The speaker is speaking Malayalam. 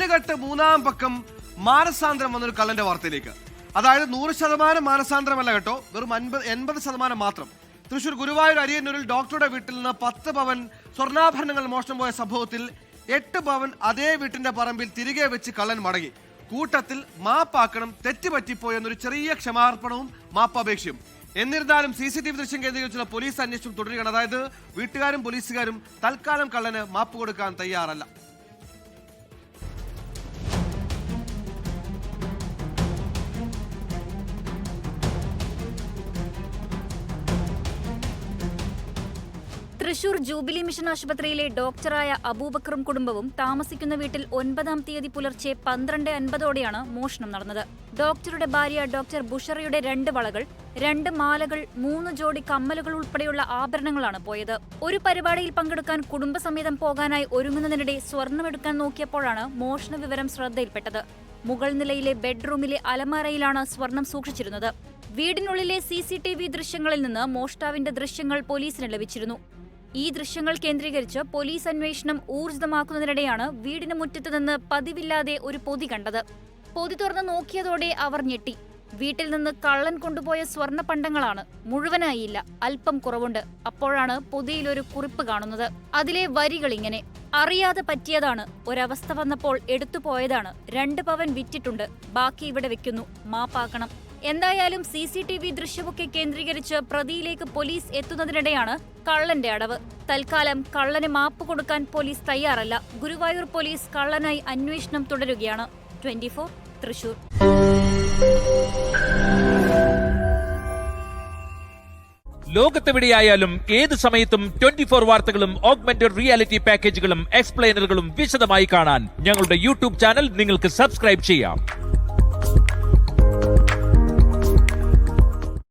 നാലുകെട്ട് മൂന്നാം പക്കം മാനസാന്തരം വന്നൊരു കള്ളന്റെ വാർത്തയിലേക്ക്. അതായത് 100% മാനസാന്തരമല്ല കേട്ടോ, വെറും 80% മാത്രം. തൃശൂർ ഗുരുവായൂർ അരിയന്നൂരിൽ ഡോക്ടറുടെ വീട്ടിൽ നിന്ന് 10 പവൻ സ്വർണ്ണാഭരണങ്ങൾ മോഷണം പോയ സംഭവത്തിൽ 8 പവൻ അതേ വീട്ടിന്റെ പറമ്പിൽ തിരികെ വെച്ച് കള്ളൻ മടങ്ങി. കൂട്ടത്തിൽ മാപ്പാക്കണം, തെറ്റുപറ്റിപ്പോയെന്നൊരു ചെറിയ ക്ഷമാർപ്പണവും മാപ്പപേക്ഷയും. എന്നിരുന്നാലും CCTV ദൃശ്യം കേന്ദ്രീകരിച്ചുള്ള പോലീസ് അന്വേഷണം തുടരുകയാണ്. അതായത് വീട്ടുകാരും പോലീസുകാരും തൽക്കാലം കള്ളന് മാപ്പ് കൊടുക്കാൻ തയ്യാറല്ല. തൃശൂർ ജൂബിലി മിഷൻ ആശുപത്രിയിലെ ഡോക്ടറായ അബൂബക്കറും കുടുംബവും താമസിക്കുന്ന വീട്ടിൽ 9-ാം തീയതി പുലർച്ചെ 12:50ഓടെയാണ് മോഷണം നടന്നത്. ഡോക്ടറുടെ ഭാര്യ ഡോക്ടർ ബുഷറയുടെ 2 വളകൾ, 2 മാലകൾ, 3 ജോഡി കമ്മലുകൾ ഉൾപ്പെടെയുള്ള ആഭരണങ്ങളാണ് പോയത്. ഒരു പരിപാടിയിൽ പങ്കെടുക്കാൻ കുടുംബസമേതം പോകാനായി ഒരുങ്ങുന്നതിനിടെ സ്വർണ്ണമെടുക്കാൻ നോക്കിയപ്പോഴാണ് മോഷണ വിവരം ശ്രദ്ധയിൽപ്പെട്ടത്. മുകൾ നിലയിലെ ബെഡ്റൂമിലെ അലമാരയിലാണ് സ്വർണം സൂക്ഷിച്ചിരുന്നത്. വീടിനുള്ളിലെ CCTV ദൃശ്യങ്ങളിൽ നിന്ന് മോഷ്ടാവിന്റെ ദൃശ്യങ്ങൾ പോലീസിന് ലഭിച്ചിരുന്നു. ഈ ദൃശ്യങ്ങൾ കേന്ദ്രീകരിച്ച് പോലീസ് അന്വേഷണം ഊർജിതമാക്കുന്നതിനിടെയാണ് വീടിന് മുറ്റത്ത് നിന്ന് പതിവില്ലാതെ ഒരു പൊതി കണ്ടത്. പൊതി തുറന്ന് നോക്കിയതോടെ അവർ ഞെട്ടി. വീട്ടിൽ നിന്ന് കള്ളൻ കൊണ്ടുപോയ സ്വർണ്ണ പണ്ടങ്ങളാണ്. മുഴുവനായില്ല, അല്പം കുറവുണ്ട്. അപ്പോഴാണ് പൊതിയിലൊരു കുറിപ്പ് കാണുന്നത്. അതിലെ വരികൾ ഇങ്ങനെ: അറിയാതെ പറ്റിയതാണ്, ഒരവസ്ഥ വന്നപ്പോൾ എടുത്തുപോയതാണ്, 2 പവൻ വിറ്റിട്ടുണ്ട്, ബാക്കി ഇവിടെ വെക്കുന്നു, മാപ്പാക്കണം. എന്തായാലും CCTV ദൃശ്യമൊക്കെ കേന്ദ്രീകരിച്ച് പ്രതിയിലേക്ക് പോലീസ് എത്തുന്നതിനിടെയാണ് കള്ളന്റെ അടവ്. തൽക്കാലം കള്ളന് മാപ്പ് കൊടുക്കാൻ പോലീസ് തയ്യാറല്ല. ഗുരുവായൂർ പോലീസ് കള്ളനായി അന്വേഷണം തുടരുകയാണ്. 24 തൃശൂർ. ലോകത്തെവിടെയായാലും ഏത് സമയത്തും 24 വാർത്തകളും ഓഗ്മെന്റഡ് റിയാലിറ്റി പാക്കേജുകളും എക്സ്പ്ലെയിനറുകളും വിശദമായി കാണാൻ ഞങ്ങളുടെ YouTube ചാനൽ നിങ്ങൾക്ക് സബ്സ്ക്രൈബ് ചെയ്യാം.